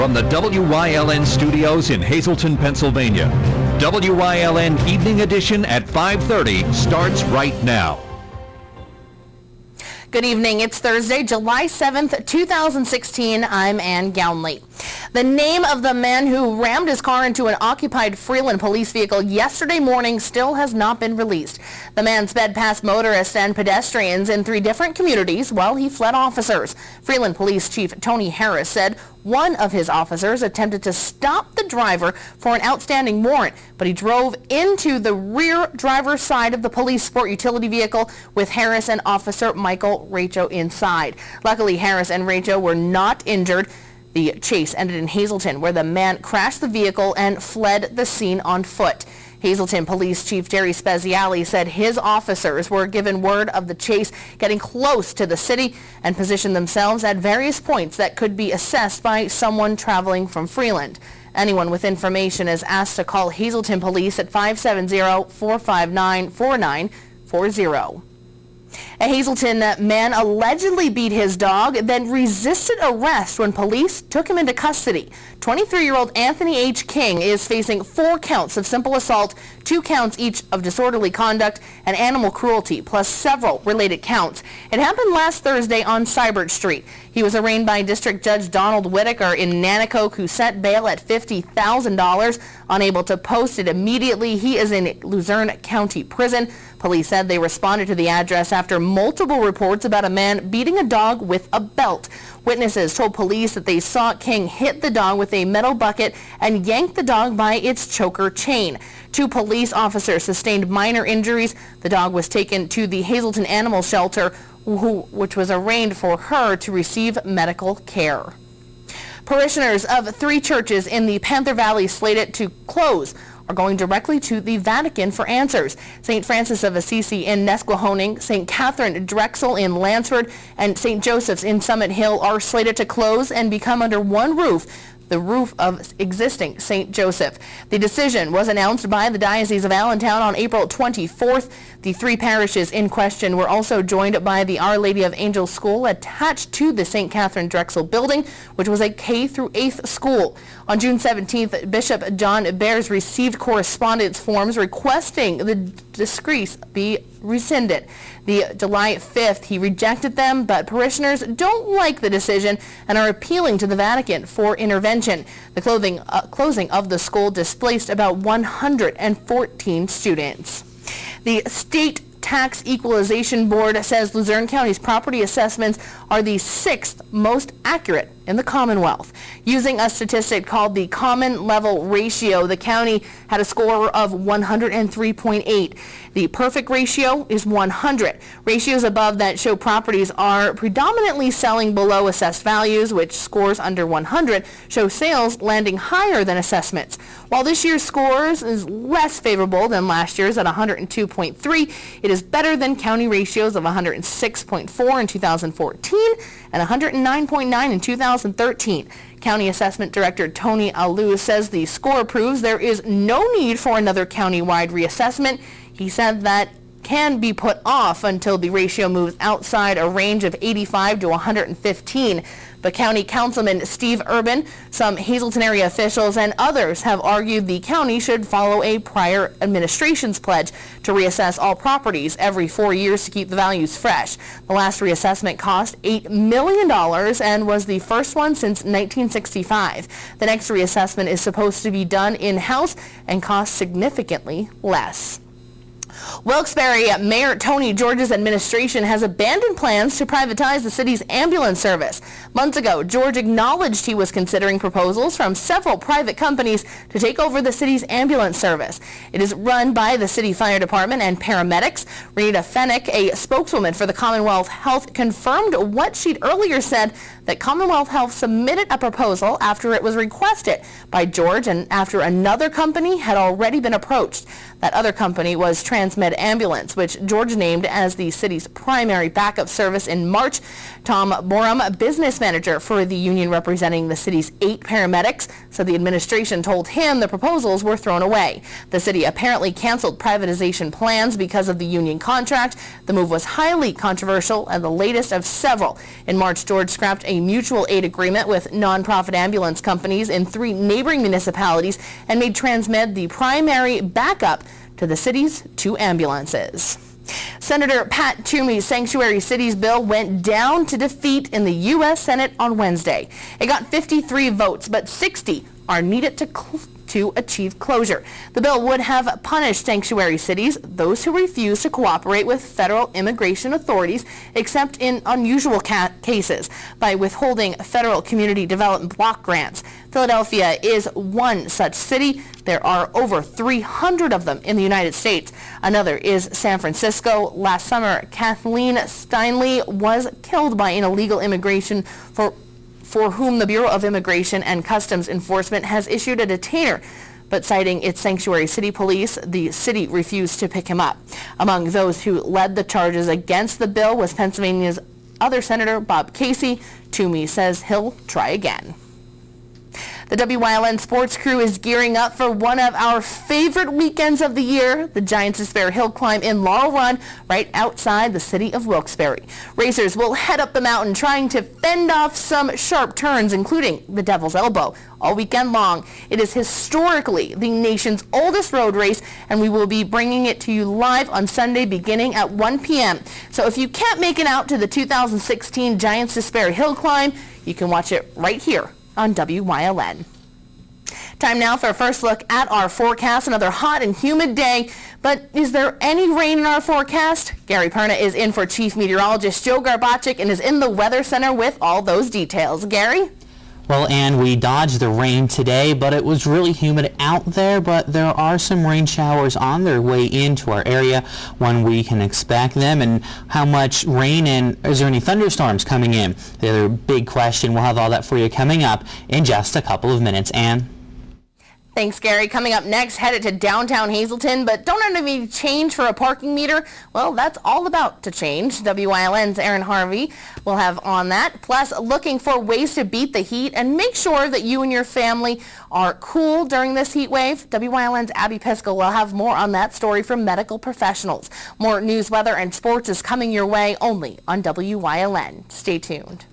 from the WYLN studios in Hazleton, Pennsylvania. WYLN Evening Edition at 5:30 starts right now. Good evening. It's Thursday, July 7th, 2016. I'm Ann Gownley. The name of the man who rammed his car into an occupied Freeland police vehicle yesterday morning still has not been released. The man sped past motorists and pedestrians in 3 different communities while he fled officers. Freeland Police Chief Tony Harris said one of his officers attempted to stop the driver for an outstanding warrant, but he drove into the rear driver's side of the police sport utility vehicle with Harris and Officer Michael Racho inside. Luckily, Harris and Racho were not injured. The chase ended in Hazleton, where the man crashed the vehicle and fled the scene on foot. Hazleton Police Chief Jerry Speziale said his officers were given word of the chase getting close to the city and positioned themselves at various points that could be assessed by someone traveling from Freeland. Anyone with information is asked to call Hazleton Police at 570-459-4940. A Hazleton man allegedly beat his dog, then resisted arrest when police took him into custody. 23-year-old Anthony H. King is facing 4 counts of simple assault, 2 counts each of disorderly conduct and animal cruelty, plus several related counts. It happened last Thursday on Seibert Street. He was arraigned by District Judge Donald Whitaker in Nanticoke, who set bail at $50,000. Unable to post it immediately, he is in Luzerne County Prison. Police said they responded to the address after multiple reports about a man beating a dog with a belt. Witnesses told police that they saw King hit the dog with a metal bucket and yank the dog by its choker chain. 2 police officers sustained minor injuries. The dog was taken to the Hazleton Animal Shelter, which was arranged for her to receive medical care. Parishioners of 3 churches in the Panther Valley slated to close are going directly to the Vatican for answers. St. Francis of Assisi in Nesquehoning, St. Catherine Drexel in Lansford, and St. Joseph's in Summit Hill are slated to close and become under one roof, the roof of existing St. Joseph. The decision was announced by the Diocese of Allentown on April 24th. The 3 parishes in question were also joined by the Our Lady of Angels School attached to the St. Catherine Drexel building, which was a K through 8th school. On June 17th, Bishop John Bears received correspondence forms requesting the decrees be rescinded. The July 5th, he rejected them, but parishioners don't like the decision and are appealing to the Vatican for intervention. The closing of the school displaced about 114 students. The State Tax Equalization Board says Luzerne County's property assessments are the 6th most accurate in the Commonwealth. Using a statistic called the Common Level Ratio, the county had a score of 103.8. The perfect ratio is 100. Ratios above that show properties are predominantly selling below assessed values, which scores under 100 show sales landing higher than assessments. While this year's scores is less favorable than last year's at 102.3, it is better than county ratios of 106.4 in 2014 and 109.9 in 2013. County Assessment Director Tony Alou says the score proves there is no need for another county-wide reassessment. He said that can be put off until the ratio moves outside a range of 85 to 115. But County Councilman Steve Urban, some Hazleton area officials, and others have argued the county should follow a prior administration's pledge to reassess all properties every 4 years to keep the values fresh. The last reassessment cost $8 million and was the first one since 1965. The next reassessment is supposed to be done in-house and cost significantly less. Wilkes-Barre Mayor Tony George's administration has abandoned plans to privatize the city's ambulance service. Months ago, George acknowledged he was considering proposals from several private companies to take over the city's ambulance service. It is run by the city fire department and paramedics. Rita Fennick, a spokeswoman for the Commonwealth Health, confirmed what she'd earlier said, that Commonwealth Health submitted a proposal after it was requested by George and after another company had already been approached. That other company was Transmed ambulance, which Georgia named as the city's primary backup service in March. Tom Borum, business manager for the union representing the city's 8 paramedics, said the administration told him the proposals were thrown away. The city apparently canceled privatization plans because of the union contract. The move was highly controversial and the latest of several. In March, George scrapped a mutual aid agreement with nonprofit ambulance companies in 3 neighboring municipalities and made Transmed the primary backup to the city's 2 ambulances. Senator Pat Toomey's Sanctuary Cities bill went down to defeat in the U.S. Senate on Wednesday. It got 53 votes, but 60 are needed to achieve closure. The bill would have punished sanctuary cities, those who refuse to cooperate with federal immigration authorities, except in unusual cases, by withholding federal community development block grants. Philadelphia is one such city. There are over 300 of them in the United States. Another is San Francisco. Last summer, Kathleen Steinle was killed by an illegal immigration for whom the Bureau of Immigration and Customs Enforcement has issued a detainer. But citing its sanctuary city police, the city refused to pick him up. Among those who led the charges against the bill was Pennsylvania's other Senator Bob Casey. Toomey says he'll try again. The WYLN sports crew is gearing up for one of our favorite weekends of the year, the Giants Despair Hill Climb in Laurel Run, right outside the city of Wilkes-Barre. Racers will head up the mountain trying to fend off some sharp turns, including the Devil's Elbow, all weekend long. It is historically the nation's oldest road race, and we will be bringing it to you live on Sunday beginning at 1 p.m. So if you can't make it out to the 2016 Giants Despair Hill Climb, you can watch it right here on WYLN. Time now for a first look at our forecast. Another hot and humid day, but is there any rain in our forecast? Gary Perna is in for Chief Meteorologist Joe Garbaczyk and is in the Weather Center with all those details. Gary? Well, Ann, we dodged the rain today, but it was really humid out there, but there are some rain showers on their way into our area when we can expect them. And how much rain and is there any thunderstorms coming in? The other big question, we'll have all that for you coming up in just a couple of minutes. Ann? Thanks, Gary. Coming up next, headed to downtown Hazleton, but don't have any change for a parking meter. Well, that's all about to change. WYLN's Aaron Harvey will have on that. Plus, looking for ways to beat the heat and make sure that you and your family are cool during this heat wave. WYLN's Abby Piskel will have more on that story from medical professionals. More news, weather, and sports is coming your way only on WYLN. Stay tuned.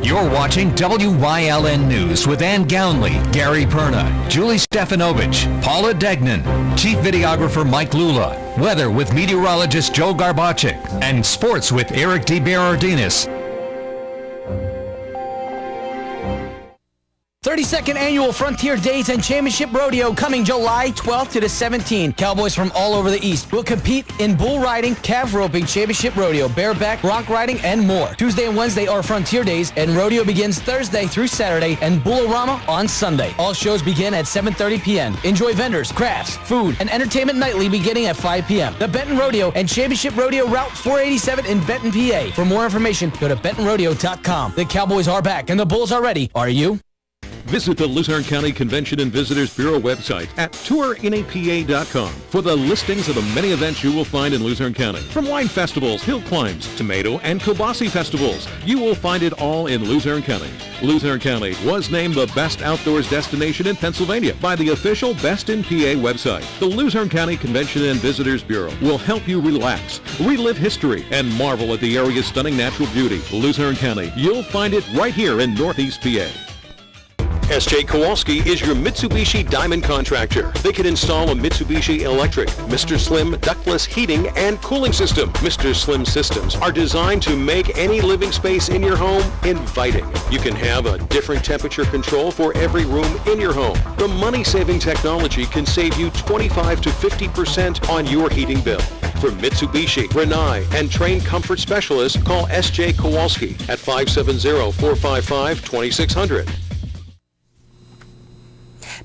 You're watching WYLN News with Ann Gownley, Gary Perna, Julie Stefanovich, Paula Degnan, Chief Videographer Mike Lula, Weather with Meteorologist Joe Garbaczyk, and Sports with Eric DeBerardinis. 32nd Annual Frontier Days and Championship Rodeo coming July 12th to the 17th. Cowboys from all over the East will compete in bull riding, calf roping, championship rodeo, bareback, bronc riding, and more. Tuesday and Wednesday are Frontier Days, and rodeo begins Thursday through Saturday, and Bull-O-Rama on Sunday. All shows begin at 7:30 p.m. Enjoy vendors, crafts, food, and entertainment nightly beginning at 5 p.m. The Benton Rodeo and Championship Rodeo Route 487 in Benton, PA. For more information, go to bentonrodeo.com. The Cowboys are back, and the Bulls are ready. Are you? Visit the Luzerne County Convention and Visitors Bureau website at tournapa.com for the listings of the many events you will find in Luzerne County. From wine festivals, hill climbs, tomato and kielbasa festivals, you will find it all in Luzerne County. Luzerne County was named the best outdoors destination in Pennsylvania by the official Best in PA website. The Luzerne County Convention and Visitors Bureau will help you relax, relive history, and marvel at the area's stunning natural beauty. Luzerne County, you'll find it right here in Northeast PA. S.J. Kowalski is your Mitsubishi Diamond contractor. They can install a Mitsubishi electric, Mr. Slim ductless heating and cooling system. Mr. Slim systems are designed to make any living space in your home inviting. You can have a different temperature control for every room in your home. The money-saving technology can save you 25 to 50% on your heating bill. For Mitsubishi, Rinnai, and trained comfort specialists, call S.J. Kowalski at 570-455-2600.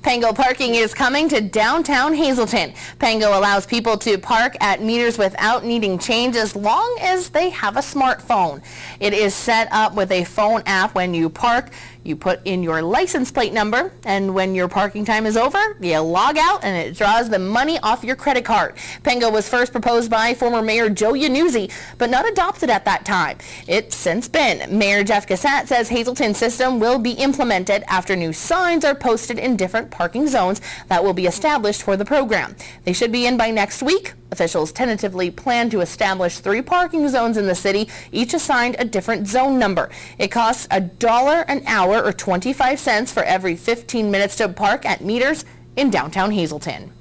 Pango Parking is coming to downtown Hazleton. Pango allows people to park at meters without needing change as long as they have a smartphone. It is set up with a phone app. When you park, you put in your license plate number, and when your parking time is over, you log out and it draws the money off your credit card. Pango was first proposed by former Mayor Joe Yanuzzi, but not adopted at that time. It's since been. Mayor Jeff Gassat says Hazleton's system will be implemented after new signs are posted in different parking zones that will be established for the program. They should be in by next week. Officials tentatively plan to establish 3 parking zones in the city, each assigned a different zone number. It costs $1 an hour or 25 cents for every 15 minutes to park at meters in downtown Hazleton.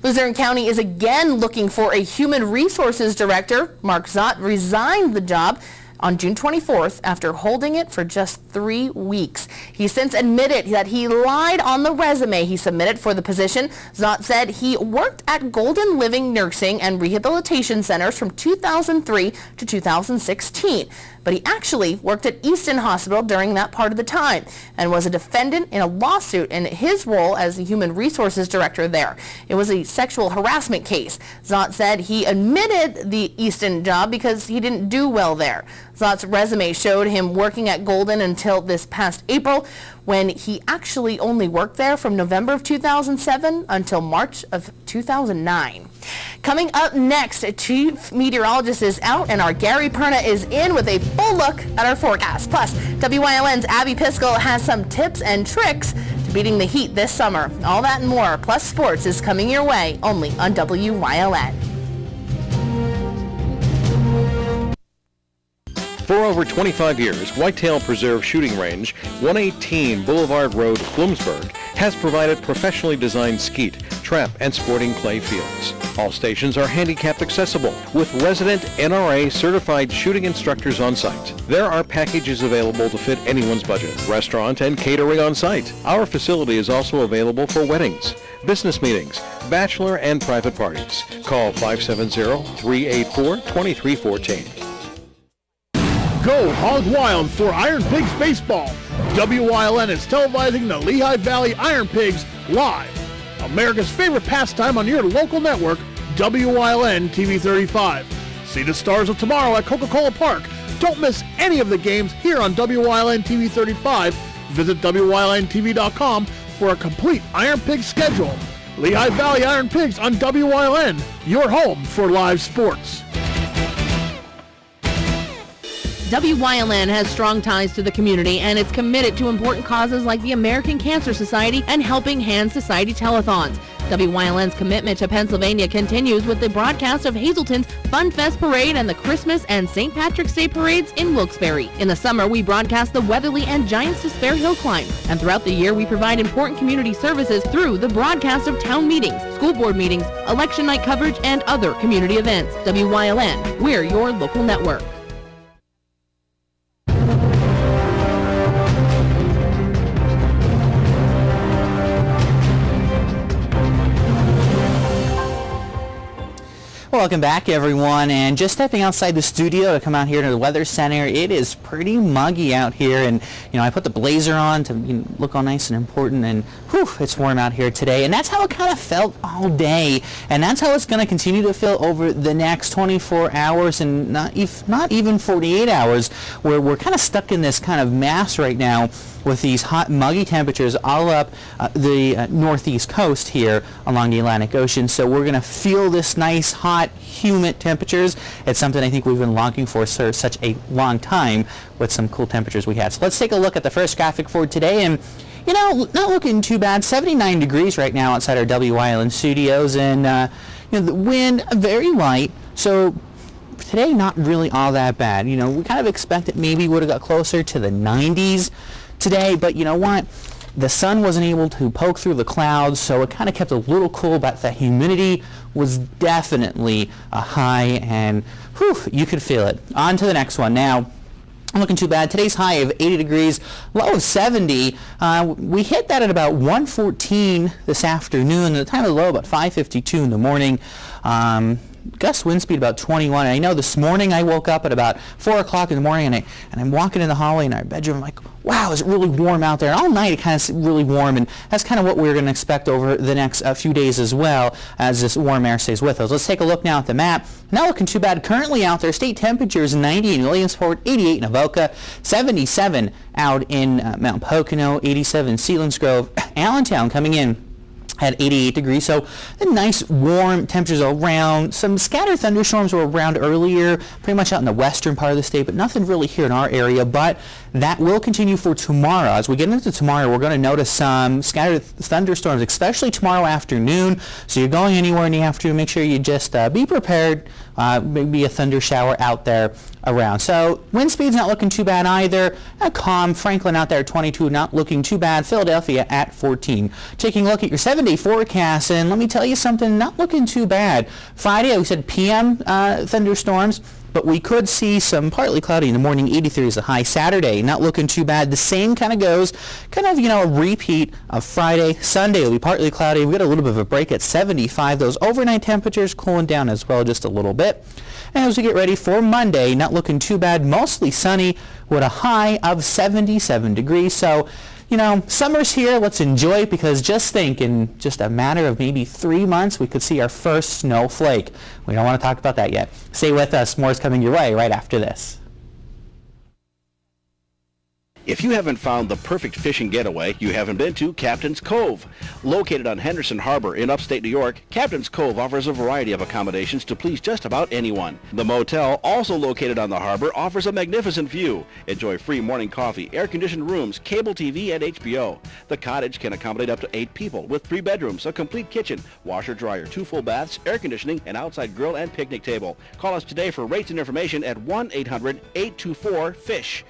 Luzerne County is again looking for a human resources director. Mark Zott resigned the job on June 24th after holding it for just 3 weeks. He since admitted that he lied on the resume he submitted for the position. Zott said he worked at Golden Living Nursing and Rehabilitation Centers from 2003 to 2016. But he actually worked at Easton Hospital during that part of the time and was a defendant in a lawsuit in his role as the human resources director there. It was a sexual harassment case. Zott said he admitted the Easton job because he didn't do well there. Zott's resume showed him working at Golden until this past April, when he actually only worked there from November of 2007 until March of 2009. Coming up next, Chief Meteorologist is out and our Gary Perna is in with a full look at our forecast. Plus, WYLN's Abby Piskel has some tips and tricks to beating the heat this summer. All that and more, plus sports, is coming your way only on WYLN. For over 25 years, Whitetail Preserve Shooting Range, 118 Boulevard Road, Bloomsburg, has provided professionally designed skeet, trap, and sporting clay fields. All stations are handicapped accessible with resident NRA certified shooting instructors on site. There are packages available to fit anyone's budget, restaurant and catering on site. Our facility is also available for weddings, business meetings, bachelor and private parties. Call 570-384-2314. Go hog wild for Iron Pigs Baseball. WYLN is televising the Lehigh Valley Iron Pigs live. America's favorite pastime on your local network, WYLN TV 35. See the Stars of Tomorrow at Coca-Cola Park. Don't miss any of the games here on WYLN TV 35. Visit WYLNTV.com for a complete Iron Pigs schedule. Lehigh Valley Iron Pigs on WYLN, your home for live sports. WYLN has strong ties to the community, and it's committed to important causes like the American Cancer Society and Helping Hand Society telethons. WYLN's commitment to Pennsylvania continues with the broadcast of Hazleton's Fun Fest Parade and the Christmas and St. Patrick's Day parades in Wilkes-Barre. In the summer, we broadcast the Weatherly and Giants Despair Hill climb. And throughout the year, we provide important community services through the broadcast of town meetings, school board meetings, election night coverage, and other community events. WYLN, we're your local network. Welcome back, everyone, and just stepping outside the studio to come out here to the Weather Center. It is pretty muggy out here, and I put the blazer on to look all nice and important, and whew, it's warm out here today, and that's how it kind of felt all day, and that's how it's going to continue to feel over the next 24 hours and not even 48 hours, where we're kind of stuck in this kind of mass right now with these hot, muggy temperatures all up the northeast coast here along the Atlantic Ocean. So we're going to feel this nice, hot, humid temperatures. It's something I think we've been longing for such a long time with some cool temperatures we had. So let's take a look at the first graphic for today. And not looking too bad. 79 degrees right now outside our WYLN studios, and the wind very light. So today, not really all that bad. We kind of expected maybe would have got closer to the 90s today, but you know what? The sun wasn't able to poke through the clouds, so it kind of kept a little cool, but the humidity was definitely high, and whew, you could feel it. On to the next one. Now, not looking too bad. Today's high of 80 degrees, low of 70. We hit that at about 1:14 this afternoon. The time of the low about 5:52 in the morning. gust wind speed about 21. And I know this morning I woke up at about 4 o'clock in the morning, and I'm walking in the hallway in our bedroom. I'm like, wow, is it really warm out there? All night it kind of really warm, and that's kind of what we're going to expect over the next few days as well as this warm air stays with us. Let's take a look now at the map. Not looking too bad currently out there. State temperatures 90 in Williamsport, 88 in Avoca, 77 out in Mount Pocono, 87 Selinsgrove. Allentown coming in at 88 degrees, so a nice warm temperatures around. Some scattered thunderstorms were around earlier, pretty much out in the western part of the state, but nothing really here in our area. But that will continue for tomorrow. As we get into tomorrow, we're going to notice some scattered thunderstorms, especially tomorrow afternoon. So you're going anywhere in the afternoon, make sure you just be prepared. Maybe a thunder shower out there around. So wind speed's not looking too bad either. Calm. Franklin out there at 22, not looking too bad. Philadelphia at 14. Taking a look at your 7-day forecast, and let me tell you something, not looking too bad. Friday, we said PM thunderstorms, but we could see some partly cloudy in the morning. 83 is the high. Saturday, not looking too bad. The same kind of goes, kind of, a repeat of Friday. Sunday will be partly cloudy. We got a little bit of a break at 75. Those overnight temperatures cooling down as well just a little bit. And as we get ready for Monday, not looking too bad. Mostly sunny with a high of 77 degrees. So, summer's here. Let's enjoy it, because just think, in just a matter of maybe 3 months, we could see our first snowflake. We don't want to talk about that yet. Stay with us. More is coming your way right after this. If you haven't found the perfect fishing getaway, you haven't been to Captain's Cove. Located on Henderson Harbor in upstate New York, Captain's Cove offers a variety of accommodations to please just about anyone. The motel, also located on the harbor, offers a magnificent view. Enjoy free morning coffee, air-conditioned rooms, cable TV, and HBO. The cottage can accommodate up to 8 people with 3 bedrooms, a complete kitchen, washer-dryer, 2 full baths, air conditioning, an outside grill, and picnic table. Call us today for rates and information at 1-800-824-FISH.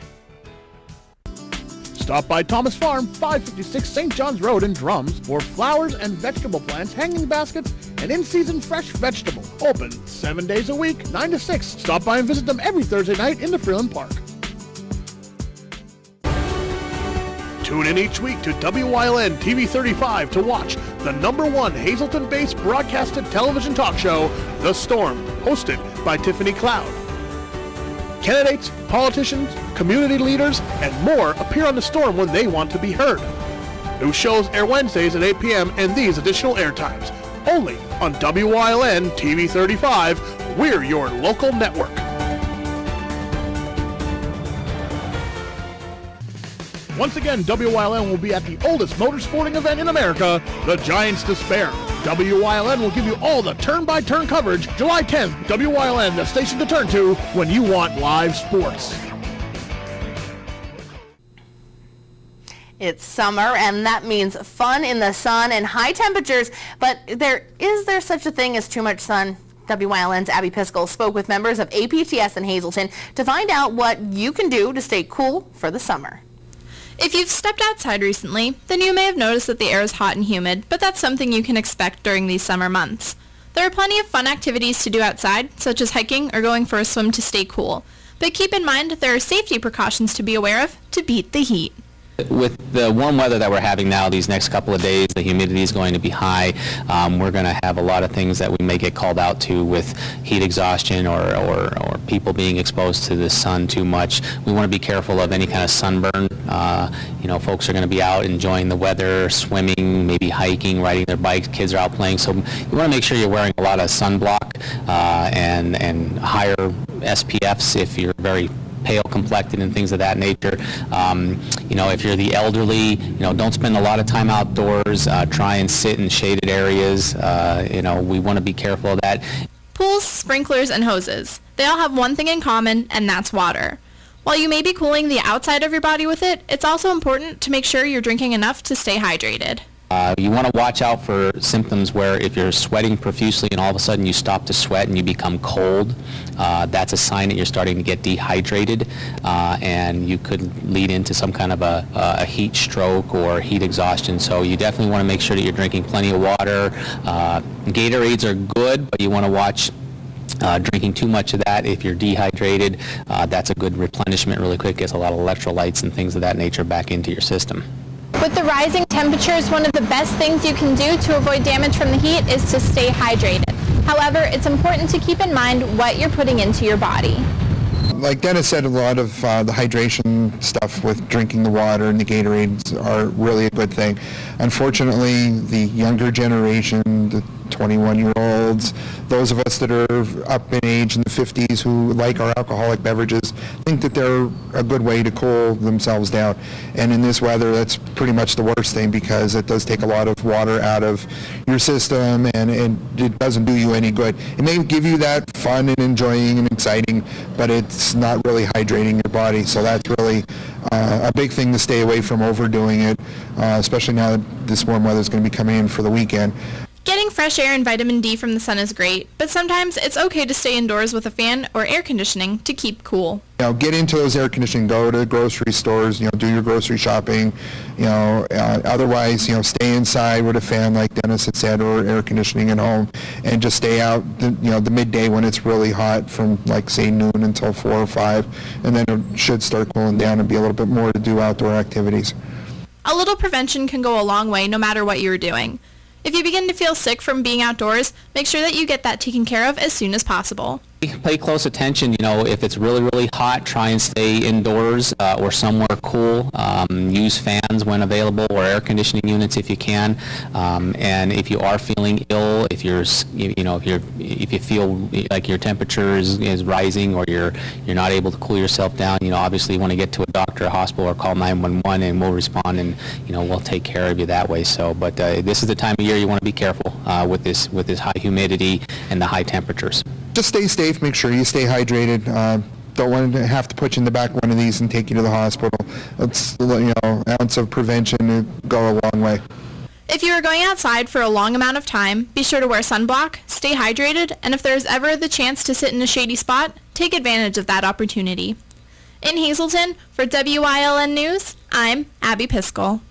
Stop by Thomas Farm, 556 St. John's Road in Drums for flowers and vegetable plants, hanging baskets, and in-season fresh vegetable. Open 7 days a week, 9 to 6. Stop by and visit them every Thursday night in the Freeland Park. Tune in each week to WYLN TV 35 to watch the #1 Hazleton-based broadcasted television talk show, The Storm, hosted by Tiffany Cloud. Candidates, politicians, community leaders, and more appear on The Storm when they want to be heard. New shows air Wednesdays at 8 p.m. and these additional air times. Only on WYLN TV 35. We're your local network. Once again, WYLN will be at the oldest motorsporting event in America, the Giants Despair. WYLN will give you all the turn-by-turn coverage. July 10th, WYLN, the station to turn to when you want live sports. It's summer, and that means fun in the sun and high temperatures, but is there such a thing as too much sun? WYLN's Abby Piskel spoke with members of APTS in Hazleton to find out what you can do to stay cool for the summer. If you've stepped outside recently, then you may have noticed that the air is hot and humid, but that's something you can expect during these summer months. There are plenty of fun activities to do outside, such as hiking or going for a swim to stay cool. But keep in mind there are safety precautions to be aware of to beat the heat. With the warm weather that we're having now these next couple of days, the humidity is going to be high. We're going to have a lot of things that we may get called out to with heat exhaustion or people being exposed to the sun too much. We want to be careful of any kind of sunburn. Folks are going to be out enjoying the weather, swimming, maybe hiking, riding their bikes. Kids are out playing. So you want to make sure you're wearing a lot of sunblock and higher SPFs if you're very pale complected and things of that nature. If you're the elderly, don't spend a lot of time outdoors. Try and sit in shaded areas. We want to be careful of that. Pools, sprinklers, and hoses. They all have one thing in common, and that's water. While you may be cooling the outside of your body with it, it's also important to make sure you're drinking enough to stay hydrated. You want to watch out for symptoms where if you're sweating profusely and all of a sudden you stop to sweat and you become cold, that's a sign that you're starting to get dehydrated, and you could lead into some kind of a heat stroke or heat exhaustion. So you definitely want to make sure that you're drinking plenty of water. Gatorades are good, but you want to watch drinking too much of that. If you're dehydrated, that's a good replenishment really quick. Gets a lot of electrolytes and things of that nature back into your system. With the rising temperatures, one of the best things you can do to avoid damage from the heat is to stay hydrated. However, it's important to keep in mind what you're putting into your body. Like Dennis said, a lot of the hydration stuff with drinking the water and the Gatorades are really a good thing. Unfortunately, the younger generation, the 21-year-olds, those of us that are up in age in the 50s who like our alcoholic beverages, think that they're a good way to cool themselves down. And in this weather, that's pretty much the worst thing because it does take a lot of water out of your system and it doesn't do you any good. It may give you that fun and enjoying and exciting, but it's not really hydrating your body. So that's really a big thing to stay away from overdoing it, especially now that this warm weather is going to be coming in for the weekend. Getting fresh air and vitamin D from the sun is great, but sometimes it's okay to stay indoors with a fan or air conditioning to keep cool. Get into those air conditioning, go to grocery stores, do your grocery shopping, otherwise, stay inside with a fan like Dennis had said, or air conditioning at home, and just stay out, the midday when it's really hot from like say noon until 4 or 5, and then it should start cooling down and be a little bit more to do outdoor activities. A little prevention can go a long way no matter what you're doing. If you begin to feel sick from being outdoors, make sure that you get that taken care of as soon as possible. Pay close attention, if it's really, really hot, try and stay indoors or somewhere cool. Use fans when available or air conditioning units if you can. And if you are feeling ill, if you feel like your temperature is rising or you're not able to cool yourself down, obviously you want to get to a doctor, a hospital, or call 911 and we'll respond and we'll take care of you that way. So, but this is the time of year you want to be careful with this high humidity and the high temperatures. Just stay safe, make sure you stay hydrated. Don't want to have to put you in the back of one of these and take you to the hospital. It's, ounce of prevention to go a long way. If you are going outside for a long amount of time, be sure to wear sunblock, stay hydrated, and if there's ever the chance to sit in a shady spot, take advantage of that opportunity. In Hazleton, for WYLN News, I'm Abby Piskel.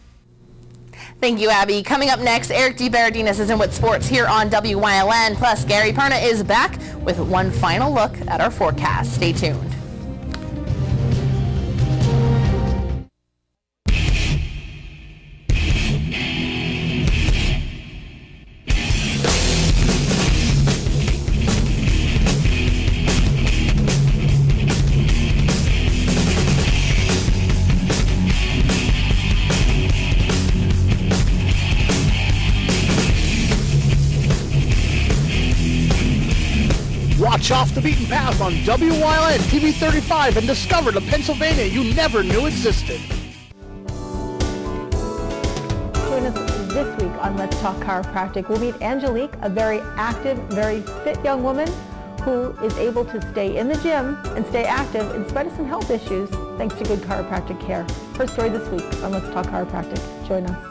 Thank you, Abby. Coming up next, Eric DeBaradinas is in with sports here on WYLN. Plus, Gary Perna is back with one final look at our forecast. Stay tuned. Watch Off the Beaten Path on WYLN TV 35 and discover the Pennsylvania you never knew existed. Join us this week on Let's Talk Chiropractic. We'll meet Angelique, a very active, very fit young woman who is able to stay in the gym and stay active in spite of some health issues thanks to good chiropractic care. Her story this week on Let's Talk Chiropractic. Join us.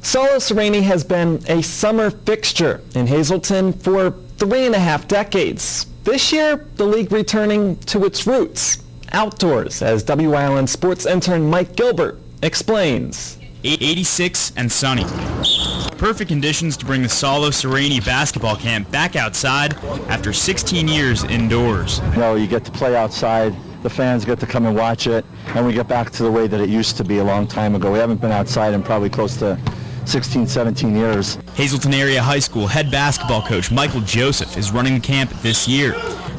Solo Sereni has been a summer fixture in Hazleton for 3.5 decades. This year, the league returning to its roots, outdoors, as WYLN sports intern Mike Gilbert explains. 86 and sunny. Perfect conditions to bring the Solo Sereni basketball camp back outside after 16 years indoors. You get to play outside, the fans get to come and watch it, and we get back to the way that it used to be a long time ago. We haven't been outside in probably close to 16, 17 years. Hazleton Area High School head basketball coach Michael Joseph is running the camp this year.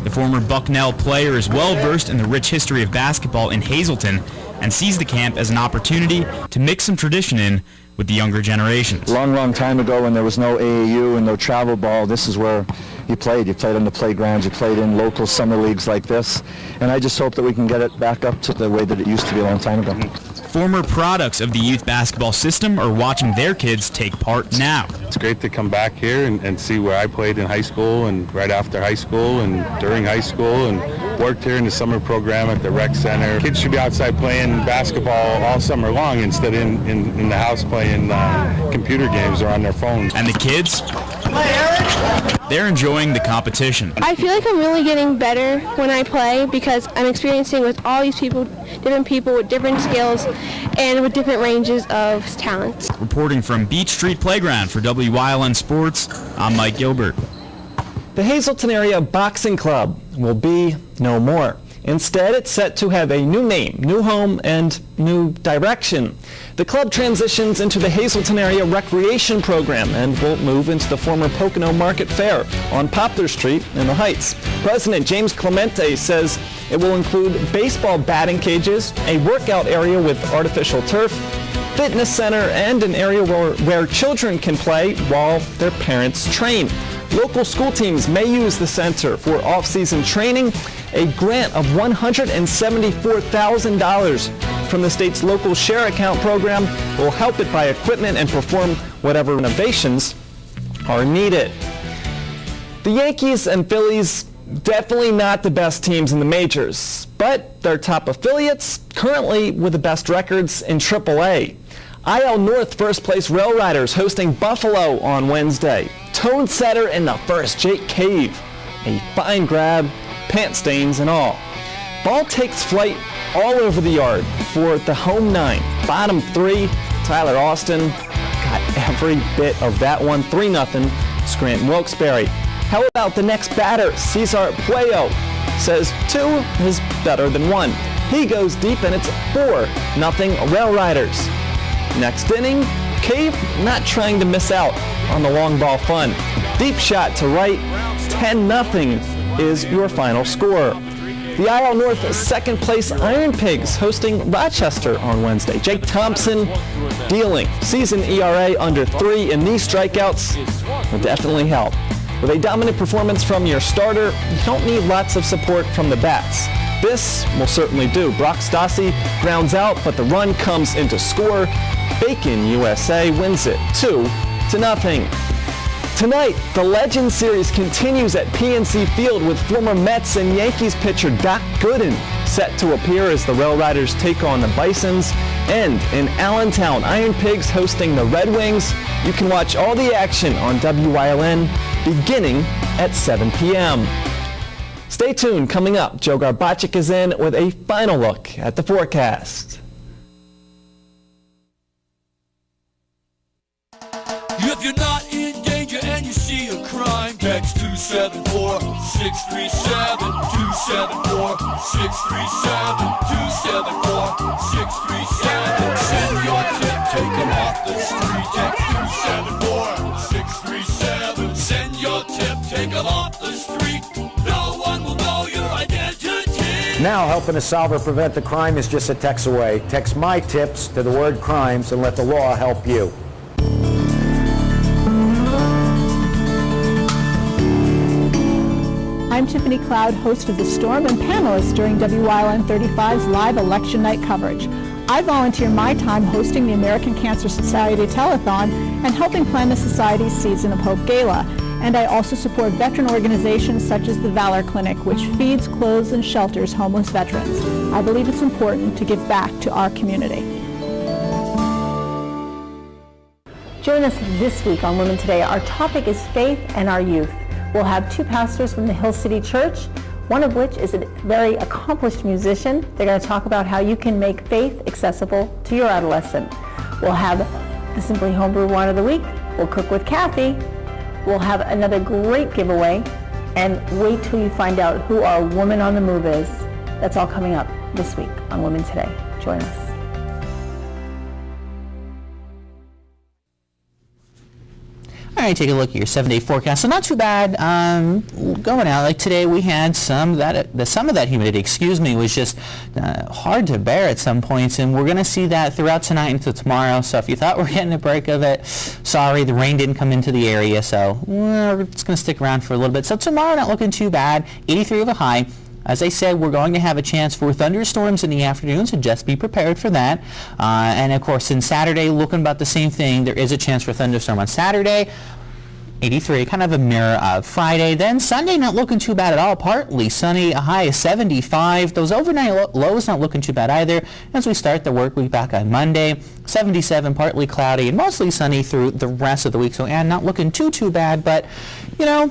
The former Bucknell player is well versed in the rich history of basketball in Hazleton and sees the camp as an opportunity to mix some tradition in with the younger generations. Long time ago when there was no AAU and no travel ball, this is where you played. You played on the playgrounds, you played in local summer leagues like this, and I just hope that we can get it back up to the way that it used to be a long time ago. Former products of the youth basketball system are watching their kids take part now. It's great to come back here and see where I played in high school and right after high school and during high school, and worked here in the summer program at the rec center. Kids should be outside playing basketball all summer long instead of in the house playing computer games or on their phones. And the kids, They're enjoying the competition. I feel like I'm really getting better when I play because I'm experiencing with all these people, different people with different skills and with different ranges of talents. Reporting from Beach Street Playground for WYLN Sports, I'm Mike Gilbert. The Hazleton Area Boxing Club will be no more. Instead, it's set to have a new name, new home, and new direction. The club transitions into the Hazleton Area Recreation Program and will move into the former Pocono Market Fair on Poplar Street in the Heights. President James Clemente says it will include baseball batting cages, a workout area with artificial turf, fitness center, and an area where children can play while their parents train. Local school teams may use the center for off-season training. A grant of $174,000 from the state's local share account program will help it buy equipment and perform whatever renovations are needed. The Yankees and Phillies, definitely not the best teams in the majors, but their top affiliates currently with the best records in AAA. IL North first place Rail Riders hosting Buffalo on Wednesday. Tone setter in the first, Jake Cave. A fine grab, pant stains and all. Ball takes flight all over the yard for the home nine. Bottom three, Tyler Austin got every bit of that one. 3-0, Scranton Wilkes-Barre. How about the next batter, Cesar Puello? Says 2 is better than 1. He goes deep and it's 4-0 Rail Riders. Next inning, Cave not trying to miss out on the long ball fun. Deep shot to right, 10-0 is your final score. The IL North second place Iron Pigs hosting Rochester on Wednesday. Jake Thompson dealing. Season ERA under 3, and these strikeouts will definitely help. With a dominant performance from your starter, you don't need lots of support from the bats. This will certainly do. Brock Stassi grounds out, but the run comes into score. Bacon USA wins it 2-0. Tonight, the Legend Series continues at PNC Field with former Mets and Yankees pitcher Doc Gooden set to appear as the Rail Riders take on the Bisons. And in Allentown, Iron Pigs hosting the Red Wings. You can watch all the action on WYLN beginning at 7 p.m. Stay tuned. Coming up, Joe Garbacic is in with a final look at the forecast. If you're not in danger and you see a crime, text 274-637, 274-637, 274-637. Send your tip, take them off the street. Text 274-637. Send your tip, take them off the street. No one will know your identity. Now helping to solve or prevent the crime is just a text away. Text my tips to the word crimes and let the law help you. I'm Tiffany Cloud, host of The Storm and panelist during WYLN 35's live election night coverage. I volunteer my time hosting the American Cancer Society Telethon and helping plan the Society's Season of Hope Gala. And I also support veteran organizations such as the Valor Clinic, which feeds, clothes, and shelters homeless veterans. I believe it's important to give back to our community. Join us this week on Women Today. Our topic is faith and our youth. We'll have 2 pastors from the Hill City Church, one of which is a very accomplished musician. They're going to talk about how you can make faith accessible to your adolescent. We'll have the Simply Homebrew Wine of the Week. We'll cook with Kathy. We'll have another great giveaway. And wait till you find out who our Woman on the Move is. That's all coming up this week on Women Today. Join us. All right, take a look at your 7-day forecast. So not too bad going out. Like today, we had some of that humidity, was just hard to bear at some points, and we're going to see that throughout tonight into tomorrow. So if you thought we're getting a break of it, sorry, the rain didn't come into the area, so it's going to stick around for a little bit. So tomorrow, not looking too bad. 83 of a high. As I said, we're going to have a chance for thunderstorms in the afternoon, so just be prepared for that. And of course, on Saturday, looking about the same thing. There is a chance for thunderstorm on Saturday. 83, kind of a mirror of Friday. Then Sunday, not looking too bad at all. Partly sunny, a high of 75. Those overnight lows not looking too bad either. As we start the work week back on Monday, 77, partly cloudy, and mostly sunny through the rest of the week. So, and not looking too bad, but, you know,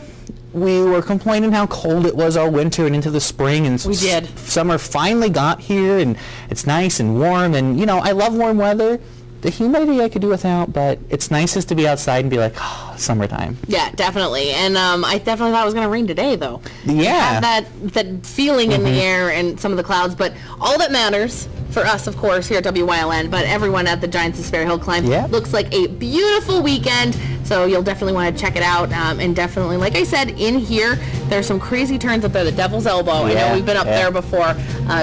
we were complaining how cold it was all winter and into the spring, and we did. Summer finally got here, and it's nice and warm, and, you know, I love warm weather. The humidity I could do without, but it's nicest to be outside and be like, oh, summertime. Yeah, definitely. And I definitely thought it was going to rain today, though. Yeah. Have that feeling in the air and some of the clouds, but all that matters for us, of course, here at WYLN, but everyone at the Giants of Sparrow Hill Climb, looks like a beautiful weekend, so you'll definitely want to check it out, and definitely, like I said, in here, there's some crazy turns up there, the Devil's Elbow. I know we've been up there before.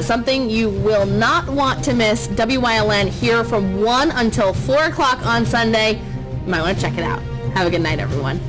Something you will not want to miss. WYLN here from 1 until 4 o'clock on Sunday. You might want to check it out. Have a good night, everyone.